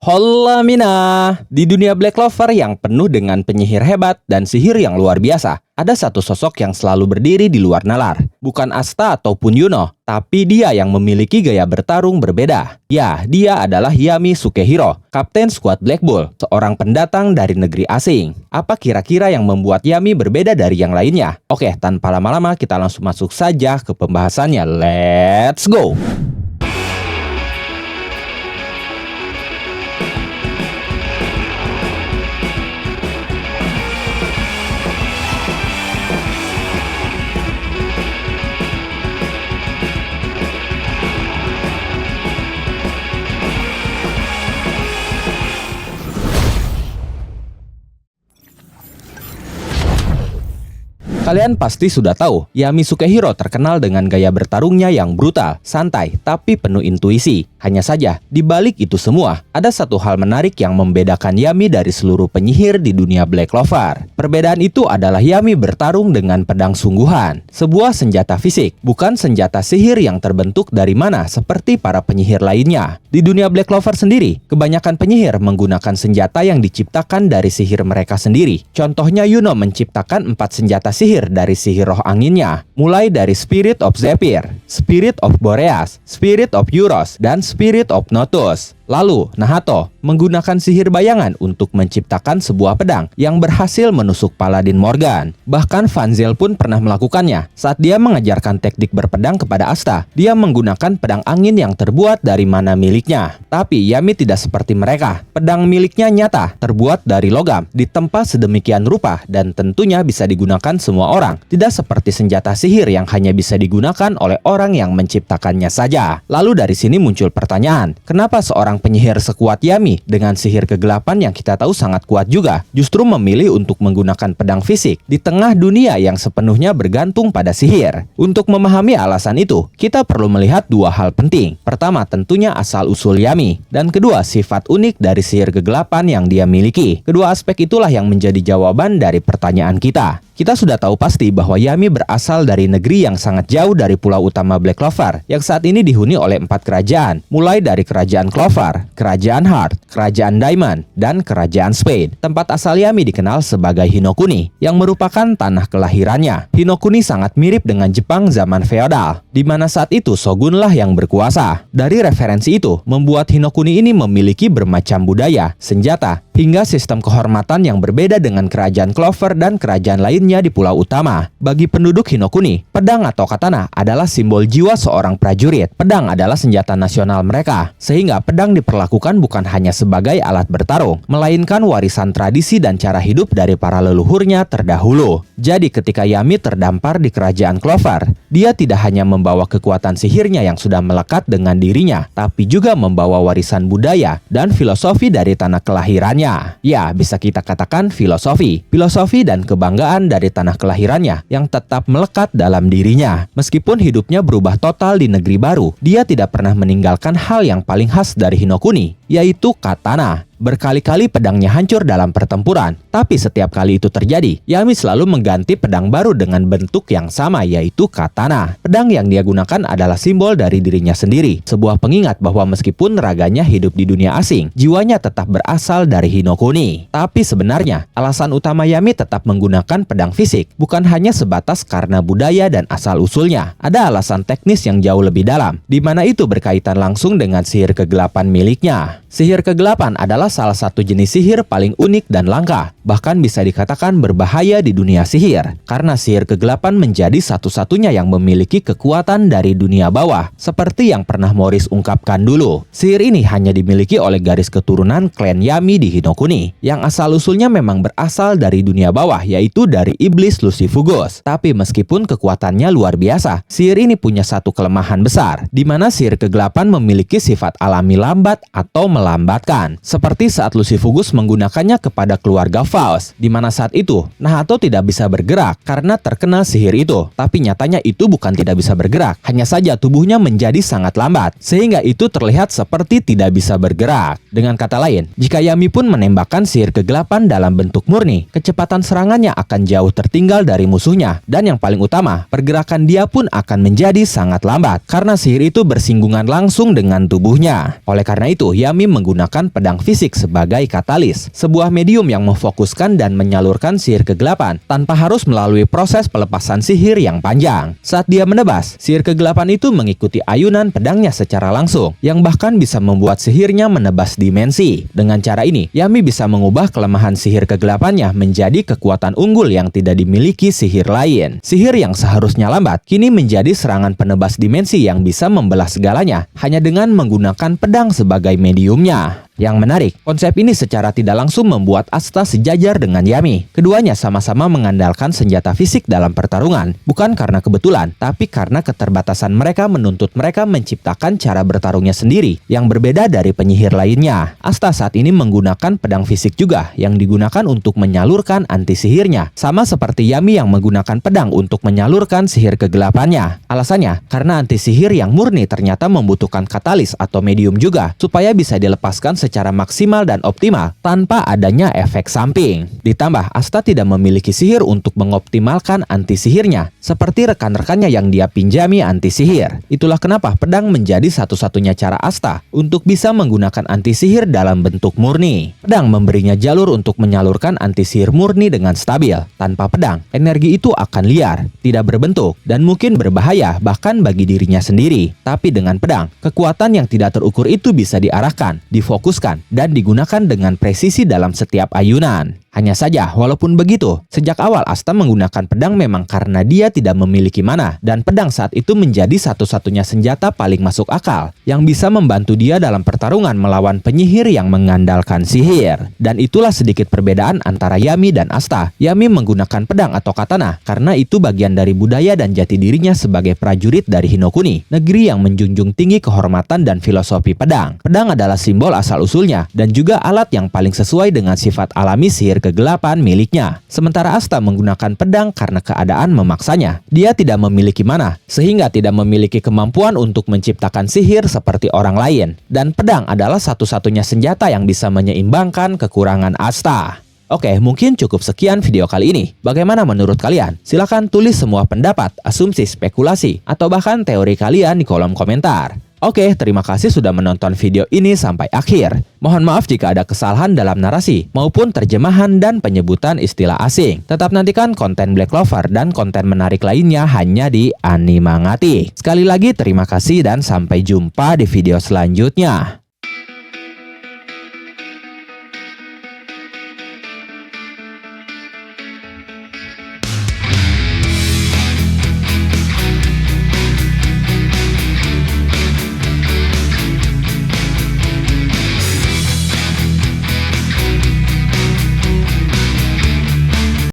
Hola Mina! Di dunia Black Clover yang penuh dengan penyihir hebat dan sihir yang luar biasa, ada satu sosok yang selalu berdiri di luar nalar. Bukan Asta ataupun Yuno, tapi dia yang memiliki gaya bertarung berbeda. Ya, dia adalah Yami Sukehiro, Kapten Skuad Black Bull, seorang pendatang dari negeri asing. Apa kira-kira yang membuat Yami berbeda dari yang lainnya? Oke, tanpa lama-lama kita langsung masuk saja ke pembahasannya. Let's go! Kalian pasti sudah tahu, Yami Sukehiro terkenal dengan gaya bertarungnya yang brutal, santai, tapi penuh intuisi. Hanya saja, di balik itu semua, ada satu hal menarik yang membedakan Yami dari seluruh penyihir di dunia Black Clover. Perbedaan itu adalah Yami bertarung dengan pedang sungguhan, sebuah senjata fisik, bukan senjata sihir yang terbentuk dari mana seperti para penyihir lainnya. Di dunia Black Clover sendiri, kebanyakan penyihir menggunakan senjata yang diciptakan dari sihir mereka sendiri. Contohnya Yuno menciptakan 4 senjata sihir dari sihir roh anginnya, mulai dari Spirit of Zephyr, Spirit of Boreas, Spirit of Euros, dan Spirit of Notus. Lalu, Nahato menggunakan sihir bayangan untuk menciptakan sebuah pedang yang berhasil menusuk Paladin Morgan. Bahkan Vanzel pun pernah melakukannya saat dia mengajarkan teknik berpedang kepada Asta. Dia menggunakan pedang angin yang terbuat dari mana miliknya. Tapi Yami tidak seperti mereka. Pedang miliknya nyata, terbuat dari logam, ditempa sedemikian rupa dan tentunya bisa digunakan semua orang. Tidak seperti senjata sihir yang hanya bisa digunakan oleh orang yang menciptakannya saja. Lalu dari sini muncul pertanyaan, kenapa seorang penyihir sekuat Yami dengan sihir kegelapan yang kita tahu sangat kuat juga justru memilih untuk menggunakan pedang fisik di tengah dunia yang sepenuhnya bergantung pada sihir? Untuk memahami alasan itu, kita perlu melihat dua hal penting. Pertama, tentunya asal-usul Yami, dan kedua, sifat unik dari sihir kegelapan yang dia miliki. Kedua aspek itulah yang menjadi jawaban dari pertanyaan kita. Kita sudah tahu pasti bahwa Yami berasal dari negeri yang sangat jauh dari pulau utama Black Clover yang saat ini dihuni oleh 4 kerajaan, mulai dari Kerajaan Clover, Kerajaan Heart, Kerajaan Diamond, dan Kerajaan Spade. Tempat asal Yami dikenal sebagai Hinokuni, yang merupakan tanah kelahirannya. Hinokuni sangat mirip dengan Jepang zaman feodal, di mana saat itu shogunlah yang berkuasa. Dari referensi itu, membuat Hinokuni ini memiliki bermacam budaya, senjata, hingga sistem kehormatan yang berbeda dengan Kerajaan Clover dan kerajaan lainnya di pulau utama. Bagi penduduk Hinokuni, pedang atau katana adalah simbol jiwa seorang prajurit. Pedang adalah senjata nasional mereka, sehingga pedang diperlakukan bukan hanya sebagai alat bertarung, melainkan warisan tradisi dan cara hidup dari para leluhurnya terdahulu. Jadi ketika Yami terdampar di Kerajaan Clover, dia tidak hanya membawa kekuatan sihirnya yang sudah melekat dengan dirinya, tapi juga membawa warisan budaya dan filosofi dari tanah kelahirannya. Ya, bisa kita katakan filosofi dan kebanggaan dari tanah kelahirannya yang tetap melekat dalam dirinya. Meskipun hidupnya berubah total di negeri baru, dia tidak pernah meninggalkan hal yang paling khas dari Hinokuni, yaitu katana. Berkali-kali pedangnya hancur dalam pertempuran, tapi setiap kali itu terjadi, Yami selalu mengganti pedang baru dengan bentuk yang sama, yaitu katana. Pedang yang dia gunakan adalah simbol dari dirinya sendiri, sebuah pengingat bahwa meskipun raganya hidup di dunia asing, jiwanya tetap berasal dari Hinokuni. Tapi sebenarnya, alasan utama Yami tetap menggunakan pedang fisik bukan hanya sebatas karena budaya dan asal-usulnya. Ada alasan teknis yang jauh lebih dalam, di mana itu berkaitan langsung dengan sihir kegelapan miliknya. Sihir kegelapan adalah salah satu jenis sihir paling unik dan langka, bahkan bisa dikatakan berbahaya di dunia sihir, karena sihir kegelapan menjadi satu-satunya yang memiliki kekuatan dari dunia bawah, seperti yang pernah Morris ungkapkan dulu. Sihir ini hanya dimiliki oleh garis keturunan klan Yami di Hinokuni, yang asal-usulnya memang berasal dari dunia bawah, yaitu dari iblis Lucifugos. Tapi meskipun kekuatannya luar biasa, sihir ini punya satu kelemahan besar, di mana sihir kegelapan memiliki sifat alami lambat atau melambatkan, seperti saat Lucifugos menggunakannya kepada keluarga Faust, di mana saat itu Nahato tidak bisa bergerak karena terkena sihir itu. Tapi nyatanya itu bukan tidak bisa bergerak, hanya saja tubuhnya menjadi sangat lambat, sehingga itu terlihat seperti tidak bisa bergerak. Dengan kata lain, jika Yami pun menembakkan sihir kegelapan dalam bentuk murni, kecepatan serangannya akan jauh tertinggal dari musuhnya, dan yang paling utama, pergerakan dia pun akan menjadi sangat lambat karena sihir itu bersinggungan langsung dengan tubuhnya. Oleh karena itu, Yami Yami menggunakan pedang fisik sebagai katalis, sebuah medium yang memfokuskan dan menyalurkan sihir kegelapan tanpa harus melalui proses pelepasan sihir yang panjang. Saat dia menebas, sihir kegelapan itu mengikuti ayunan pedangnya secara langsung, yang bahkan bisa membuat sihirnya menebas dimensi. Dengan cara ini, Yami bisa mengubah kelemahan sihir kegelapannya menjadi kekuatan unggul yang tidak dimiliki sihir lain. Sihir yang seharusnya lambat, kini menjadi serangan penebas dimensi yang bisa membelah segalanya hanya dengan menggunakan pedang sebagai mediumnya. Yang menarik, konsep ini secara tidak langsung membuat Asta sejajar dengan Yami. Keduanya sama-sama mengandalkan senjata fisik dalam pertarungan, bukan karena kebetulan, tapi karena keterbatasan mereka menuntut mereka menciptakan cara bertarungnya sendiri yang berbeda dari penyihir lainnya. Asta saat ini menggunakan pedang fisik juga yang digunakan untuk menyalurkan anti sihirnya, sama seperti Yami yang menggunakan pedang untuk menyalurkan sihir kegelapannya. Alasannya, karena anti sihir yang murni ternyata membutuhkan katalis atau medium juga, supaya bisa dilepaskan secara maksimal dan optimal tanpa adanya efek samping. Ditambah, Asta tidak memiliki sihir untuk mengoptimalkan anti sihirnya, seperti rekan-rekannya yang dia pinjami anti sihir. Itulah kenapa pedang menjadi satu-satunya cara Asta untuk bisa menggunakan anti sihir dalam bentuk murni. Pedang memberinya jalur untuk menyalurkan anti sihir murni dengan stabil. Tanpa pedang, energi itu akan liar, tidak berbentuk, dan mungkin berbahaya bahkan bagi dirinya sendiri. Tapi dengan pedang, kekuatan yang tidak terukur itu bisa diarahkan, difokuskan, dan digunakan dengan presisi dalam setiap ayunan. Hanya saja, walaupun begitu, sejak awal Asta menggunakan pedang memang karena dia tidak memiliki mana, dan pedang saat itu menjadi satu-satunya senjata paling masuk akal yang bisa membantu dia dalam pertarungan melawan penyihir yang mengandalkan sihir. Dan itulah sedikit perbedaan antara Yami dan Asta. Yami menggunakan pedang atau katana karena itu bagian dari budaya dan jati dirinya sebagai prajurit dari Hinokuni, negeri yang menjunjung tinggi kehormatan dan filosofi pedang. Pedang adalah simbol asal-usulnya dan juga alat yang paling sesuai dengan sifat alami sihir kegelapan miliknya. Sementara Asta menggunakan pedang karena keadaan memaksanya. Dia tidak memiliki mana, sehingga tidak memiliki kemampuan untuk menciptakan sihir seperti orang lain. Dan pedang adalah satu-satunya senjata yang bisa menyeimbangkan kekurangan Asta. Oke, mungkin cukup sekian video kali ini. Bagaimana menurut kalian? Silahkan tulis semua pendapat, asumsi, spekulasi, atau bahkan teori kalian di kolom komentar. Oke, terima kasih sudah menonton video ini sampai akhir. Mohon maaf jika ada kesalahan dalam narasi maupun terjemahan dan penyebutan istilah asing. Tetap nantikan konten Black Clover dan konten menarik lainnya hanya di Animangati. Sekali lagi terima kasih dan sampai jumpa di video selanjutnya.